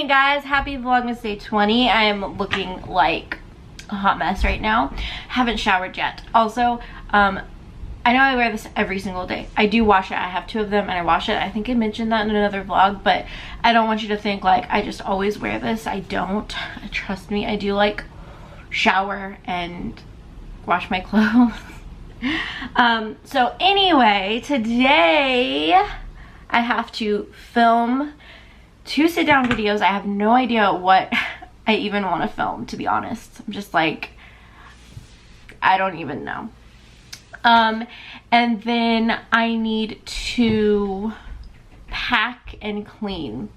morning, guys. Happy Vlogmas Day 20. I am looking like a hot mess right now. Haven't showered yet. Also, I know I wear this every single day. I do wash it. I have 2 of them and I wash it. I think I mentioned that in another vlog, but I don't want you to think like I just always wear this. I don't. Trust me, I do like shower and wash my clothes. So anyway, today I have to film 2 sit-down videos. I have no idea what I even want to film, to be honest. I'm just like, I don't even know. And then I need to pack and clean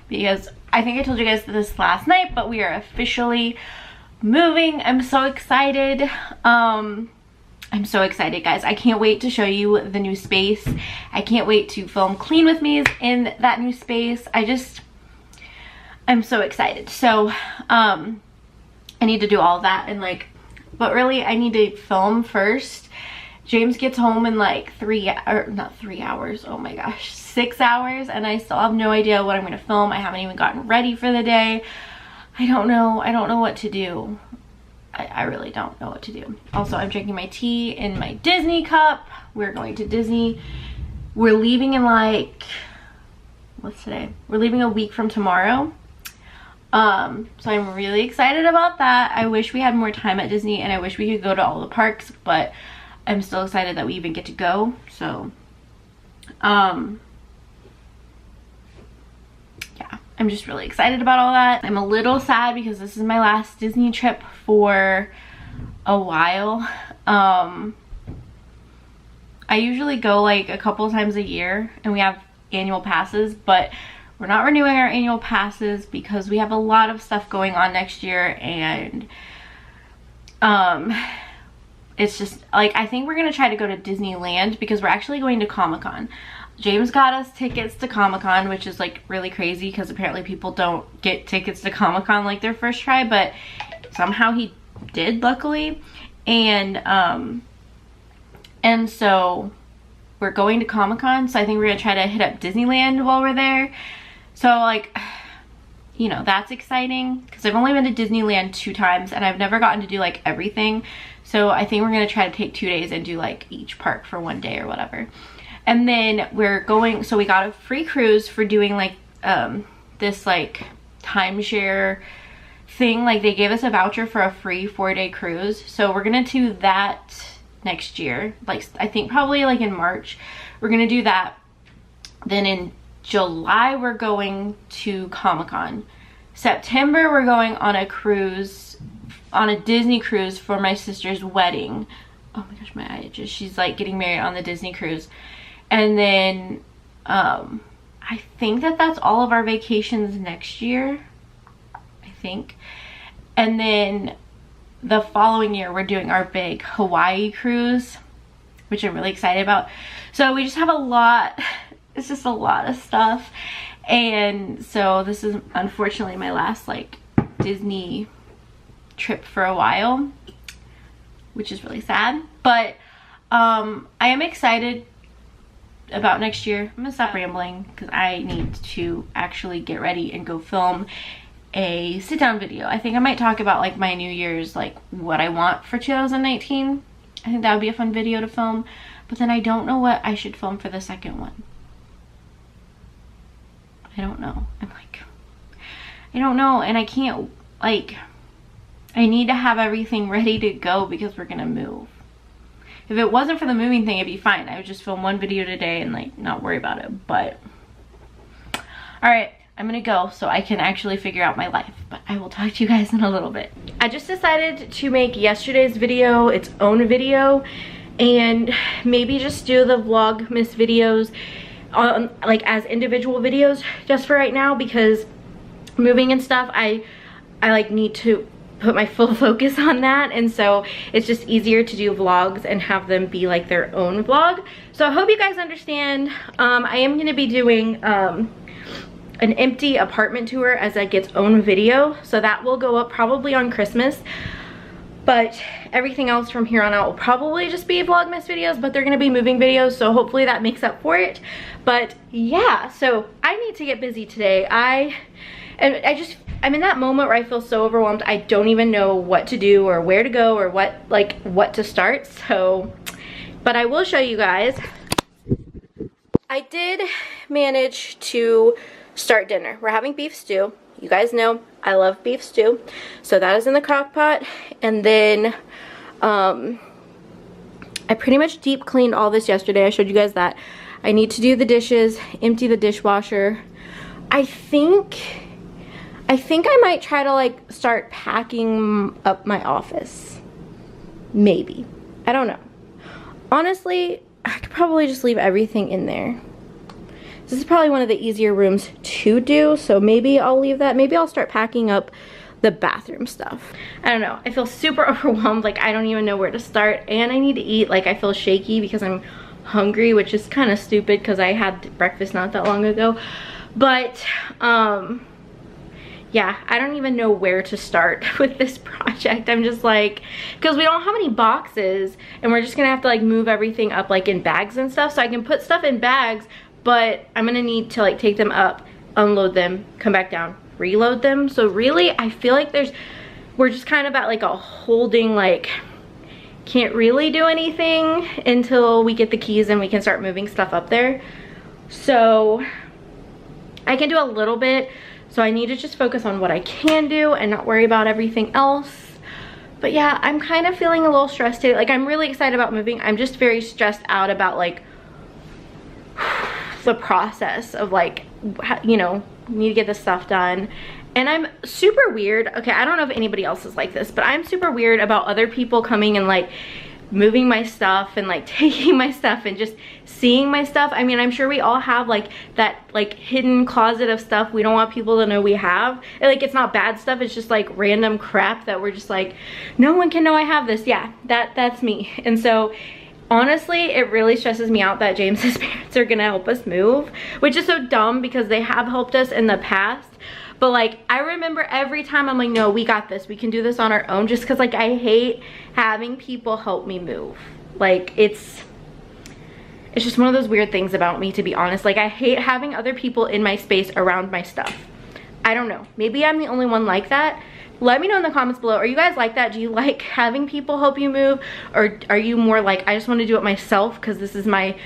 because I think I told you guys this last night, but we are officially moving. I'm so excited. I'm so excited, guys. I can't wait to show you the new space. I can't wait to film clean with me in that new space. I'm so excited. So I need to do all that and like, but really I need to film first. James gets home in like 6 hours, and I still have no idea what I'm gonna film. I haven't even gotten ready for the day. I don't know what to do. I really don't know what to do. Also, I'm drinking my tea in my Disney cup. We're going to Disney. We're leaving in like, what's today? We're leaving a week from tomorrow. So I'm really excited about that. I wish we had more time at Disney and I wish we could go to all the parks, but I'm still excited that we even get to go. So, yeah, I'm just really excited about all that. I'm a little sad because this is my last Disney trip for a while. I usually go like a couple times a year and we have annual passes, but we're not renewing our annual passes because we have a lot of stuff going on next year, and it's just like, I think we're gonna try to go to Disneyland because we're actually going to Comic-Con. James got us tickets to Comic-Con, which is like really crazy because apparently people don't get tickets to Comic-Con like their first try, but somehow he did, luckily. And so we're going to Comic-Con, so I think we're gonna try to hit up Disneyland while we're there. So like, you know, that's exciting because I've only been to Disneyland 2 times and I've never gotten to do like everything. So I think we're gonna try to take 2 days and do like each park for 1 day or whatever. And then we're going, so we got a free cruise for doing like this like timeshare thing. Like they gave us a voucher for a free 4-day cruise. So we're gonna do that next year. Like I think probably like in March, we're gonna do that. Then in July, we're going to Comic-Con. September, we're going on a cruise, on a Disney cruise for my sister's wedding. Oh my gosh, my eye itches. She's like getting married on the Disney cruise. And then I think that that's all of our vacations next year, I think. And then the following year, we're doing our big Hawaii cruise, which I'm really excited about. So we just have a lot. It's just a lot of stuff. And so this is unfortunately my last like Disney trip for a while, which is really sad. But I am excited about next year. I'm gonna stop rambling because I need to actually get ready and go film a sit-down video. I think I might talk about like my New Year's, like what I want for 2019. I think that would be a fun video to film, but then I don't know what I should film for the second one. I don't know. I'm like, I don't know, and I can't, like, I need to have everything ready to go because we're gonna move. If it wasn't for the moving thing, it'd be fine. I would just film 1 video today and like not worry about it. But all right, I'm gonna go so I can actually figure out my life, but I will talk to you guys in a little bit. I just decided to make yesterday's video its own video and maybe just do the Vlogmas videos on like as individual videos just for right now, because moving and stuff, I like need to put my full focus on that, and so it's just easier to do vlogs and have them be like their own vlog. So I hope you guys understand. I am going to be doing an empty apartment tour as like its own video, so that will go up probably on Christmas. But everything else from here on out will probably just be Vlogmas videos, but they're gonna be moving videos, so hopefully that makes up for it. But yeah, so I need to get busy today. I And I'm in that moment where I feel so overwhelmed. I don't even know what to do or where to go or what to start. So, but I will show you guys. I did manage to start dinner. We're having beef stew. You guys know I love beef stew. So that is in the crock pot. And then I pretty much deep cleaned all this yesterday. I showed you guys that. I need to do the dishes, empty the dishwasher. I think I might try to like start packing up my office. Maybe. I don't know. Honestly, I could probably just leave everything in there. This is probably one of the easier rooms to do, so maybe I'll leave that. Maybe I'll start packing up the bathroom stuff. I don't know. I feel super overwhelmed. Like, I don't even know where to start, and I need to eat. Like, I feel shaky because I'm hungry, which is kind of stupid because I had breakfast not that long ago. But, yeah, I don't even know where to start with this project. I'm just like, because we don't have any boxes, and we're just gonna have to like move everything up like in bags and stuff. So I can put stuff in bags, but I'm gonna need to like take them up, unload them, come back down, reload them. So really, I feel like we're just kind of at like a holding, like, can't really do anything until we get the keys and we can start moving stuff up there. So I can do a little bit. So I need to just focus on what I can do and not worry about everything else. But yeah, I'm kind of feeling a little stressed today. Like, I'm really excited about moving. I'm just very stressed out about like the process of like, you know, need to get this stuff done. And I'm super weird. Okay, I don't know if anybody else is like this, but I'm super weird about other people coming and like moving my stuff and like taking my stuff and just seeing my stuff. I mean, I'm sure we all have like that like hidden closet of stuff we don't want people to know we have. And, like, it's not bad stuff, it's just like random crap that we're just like, no one can know I have this. Yeah, that's me. And so honestly, it really stresses me out that James's parents are gonna help us move, which is so dumb because they have helped us in the past. But like, I remember every time I'm like, no, we got this. We can do this on our own, just because like I hate having people help me move. Like, it's just one of those weird things about me, to be honest. Like, I hate having other people in my space around my stuff. I don't know. Maybe I'm the only one like that. Let me know in the comments below. Are you guys like that? Do you like having people help you move? Or are you more like, I just want to do it myself because this is my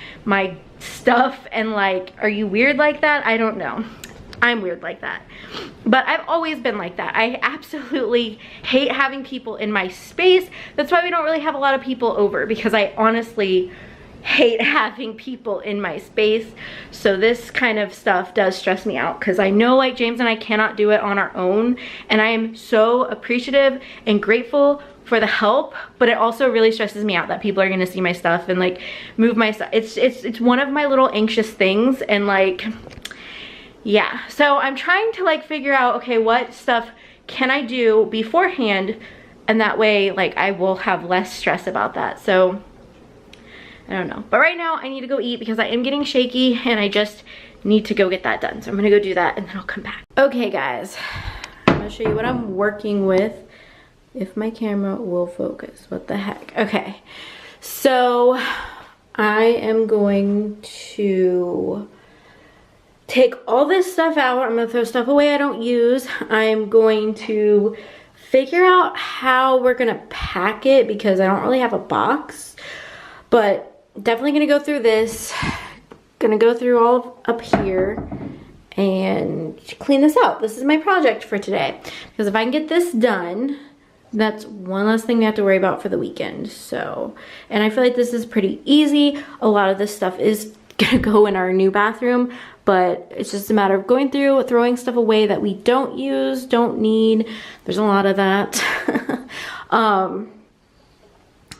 stuff? And like, are you weird like that? I don't know. I'm weird like that. But I've always been like that. I absolutely hate having people in my space. That's why we don't really have a lot of people over, because I honestly hate having people in my space. So this kind of stuff does stress me out, because I know like James and I cannot do it on our own, and I am so appreciative and grateful for the help, but it also really stresses me out that people are gonna see my stuff and like move my stuff. It's one of my little anxious things, and like, yeah. So I'm trying to like figure out, okay, what stuff can I do beforehand, and that way like I will have less stress about that. So I don't know. But right now I need to go eat because I am getting shaky and I just need to go get that done. So I'm gonna go do that and then I'll come back. Okay guys, I'm gonna show you what I'm working with. If my camera will focus, what the heck. Okay, so I am going to take all this stuff out. I'm gonna throw stuff away I don't use. I'm going to figure out how we're gonna pack it because I don't really have a box, but definitely gonna go through this. Gonna go through all up here and clean this out. This is my project for today, because if I can get this done, that's one less thing we have to worry about for the weekend. So, and I feel like this is pretty easy. A lot of this stuff is gonna go in our new bathroom, but it's just a matter of going through, throwing stuff away that we don't use, don't need. There's a lot of that.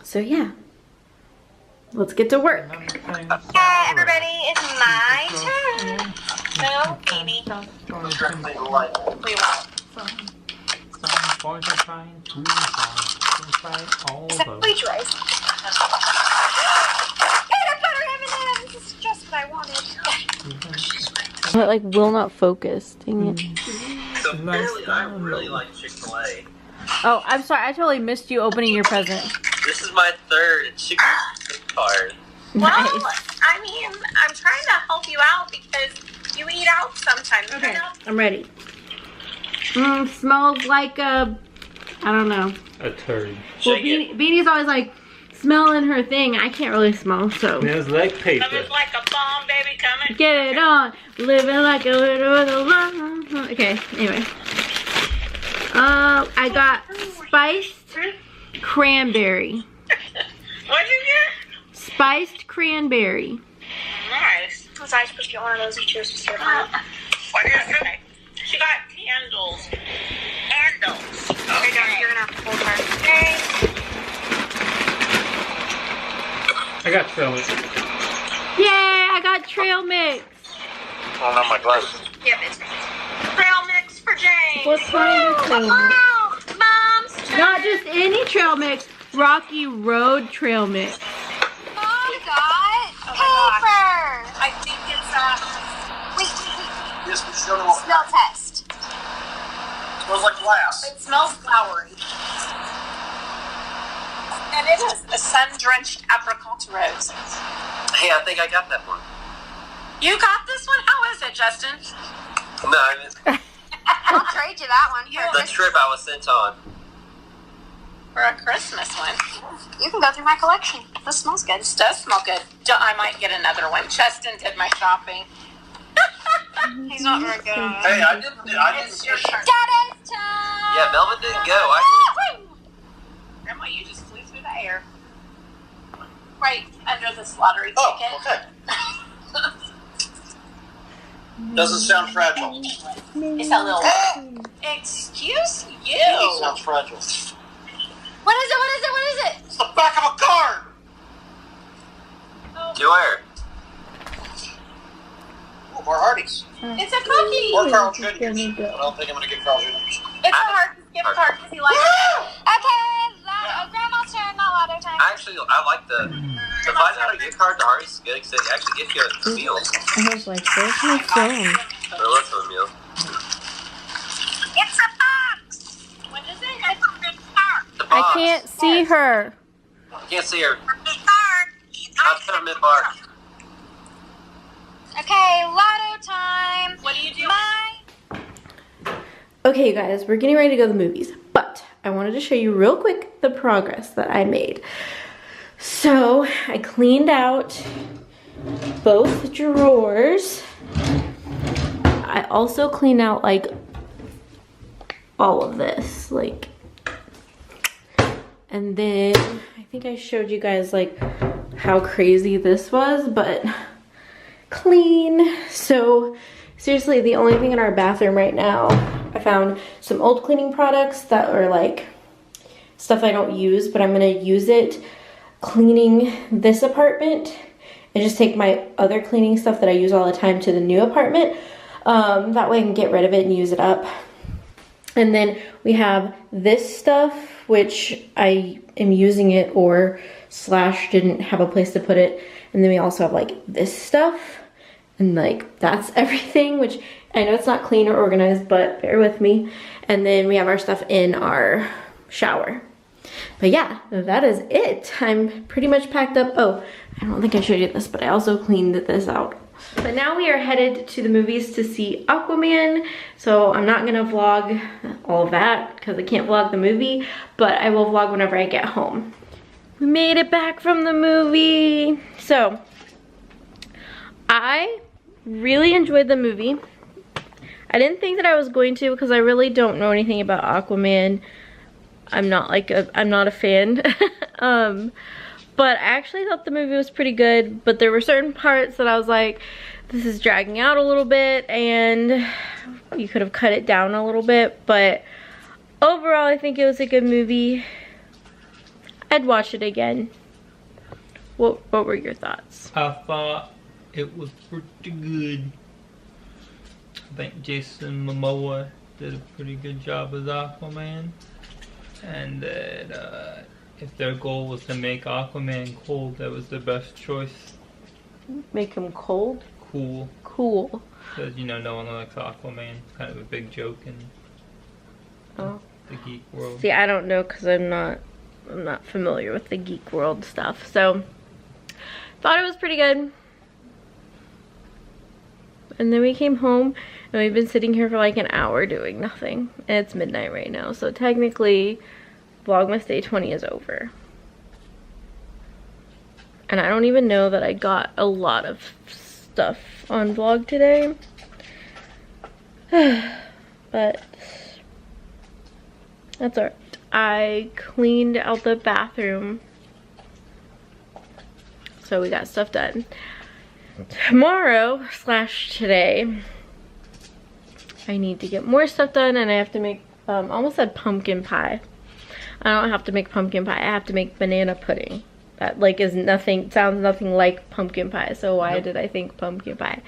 So yeah, let's get to work. Yeah, everybody, it's my turn. No, baby. We won't. Some boys are trying too hard to try all Except those. plagiarize. Peanut butter M&M's. This is just what I wanted. It like will not focus. Dang it. So apparently I really like Chick-fil-A. Oh, I'm sorry. I totally missed you opening your present. This is my third Chick-fil-A card. Well, Nice. I mean, I'm trying to help you out because you eat out sometimes. Okay, I'm ready. Smells like a, I don't know. A turd. Well, Beanie's always like smelling her thing. I can't really smell, so. Smells like paper. Coming like a bomb, baby, coming. Get it on. Living like a little. Okay, anyway. I got spiced cranberry. What'd you get? Spiced cranberry. Nice. Was I supposed to get one of those each year to start on? What is it? She got candles. Candles. Okay, Donna, you're gonna have to hold her. Okay. I got trail mix. Yay, I got trail mix. Pulling on my glasses. Yep, it's Trail mix for Jane. What kind of trail mix? oh, Mom's turn. Not just any trail mix, Rocky Road trail mix. Mom got my paper. I think it's Wait. Yes, we showed them. Smell test. Smells like glass. it smells flowery. And it is a sun-drenched apricot rose. Hey, I think I got that one. You got this one? How is it, Justin? No, I didn't. I'll trade you that one. Yeah. For The trip I was sent on. For a Christmas one. You can go through my collection. This smells good. This does smell good. I might get another one. Justin did my shopping. He's not very good. Hey, I didn't. It's your turn. Daddy's time. Yeah, Melvin didn't go. Grandma, you just flew through the air. Right under this lottery ticket. Oh, okay. Doesn't sound fragile. It's a little. Excuse you. It sounds fragile. What is it? What is it? What is it? It's the back of a card. To where? Oh, more Hardee's. It's a cookie. Or Carl Jr.'s. I don't think I'm going to get Carl Jr.'s. It's a hard gift card because he likes it. Okay, Grandma's turn, not Lotto time. Actually, I like the $5 gift card to Hardee's is good because they actually give you a meal. I was like, where's my phone? Or less of a meal. It's a box. What is it? It's a big box. The I box. can't see her. I can't see her. Big box. I'll put her mid-bar. Okay, Lotto time. What do you do? Okay, you guys, we're getting ready to go to the movies, but I wanted to show you real quick the progress that I made. So I cleaned out both drawers. I also cleaned out like all of this, like, and then I think I showed you guys like how crazy this was, but clean. So seriously, the only thing in our bathroom right now, I found some old cleaning products that are like stuff I don't use, but I'm gonna use it cleaning this apartment and just take my other cleaning stuff that I use all the time to the new apartment. That way I can get rid of it and use it up. And then we have this stuff, which I am using it or / didn't have a place to put it. And then we also have like this stuff. And like, that's everything, which I know it's not clean or organized, but bear with me. And then we have our stuff in our shower. But yeah, that is it. I'm pretty much packed up. Oh, I don't think I showed you this, but I also cleaned this out. But now we are headed to the movies to see Aquaman. So I'm not gonna vlog all of that because I can't vlog the movie, but I will vlog whenever I get home. We made it back from the movie. So I really enjoyed the movie. I didn't think that I was going to because I really don't know anything about Aquaman. I'm not a fan. But I actually thought the movie was pretty good, but there were certain parts that I was like, this is dragging out a little bit and you could have cut it down a little bit, but overall I think it was a good movie. I'd watch it again. What were your thoughts? I thought it was pretty good. I think Jason Momoa did a pretty good job as Aquaman. And that if their goal was to make Aquaman cold, that was the best choice. Make him cold? Cool. Cool. Because, you know, no one likes Aquaman. It's kind of a big joke in the geek world. See, I don't know because I'm not familiar with the geek world stuff. So, thought it was pretty good. And then we came home and we've been sitting here for like an hour doing nothing. And it's midnight right now, so technically Vlogmas day 20 is over. And I don't even know that I got a lot of stuff on vlog today. But that's alright. I cleaned out the bathroom, so we got stuff done. Tomorrow / today, I need to get more stuff done, and I have to make, almost said pumpkin pie. I don't have to make pumpkin pie, I have to make banana pudding. That like is nothing, sounds nothing like pumpkin pie, so why did I think pumpkin pie?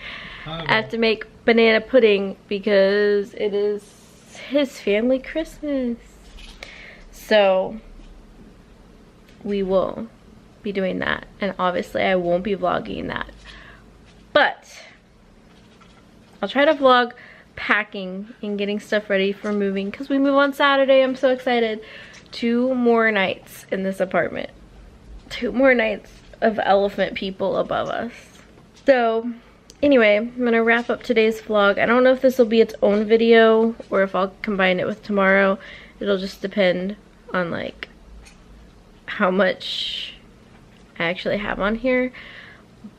I have to make banana pudding because it is his family Christmas. So we will be doing that, and obviously I won't be vlogging that, but I'll try to vlog packing and getting stuff ready for moving, because we move on Saturday. I'm so excited. 2 more nights in this apartment, 2 more nights of elephant people above us. So anyway, I'm gonna wrap up today's vlog. I don't know if this will be its own video or if I'll combine it with tomorrow. It'll just depend on like how much I actually have on here,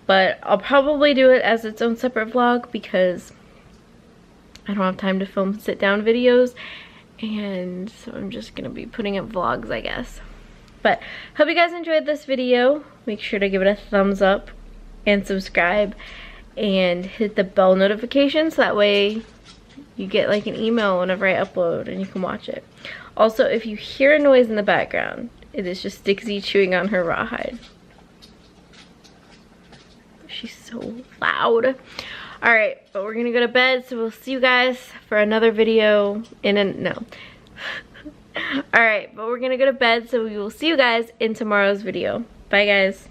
but I'll probably do it as its own separate vlog because I don't have time to film sit down videos, and so I'm just gonna be putting up vlogs, I guess. But hope you guys enjoyed this video. Make sure to give it a thumbs up and subscribe and hit the bell notification so that way you get like an email whenever I upload and you can watch it. Also, if you hear a noise in the background, it is just Dixie chewing on her rawhide. She's so loud. Alright, but we're gonna go to bed, so we'll see you guys for another video Alright, but we're gonna go to bed, so we will see you guys in tomorrow's video. Bye guys.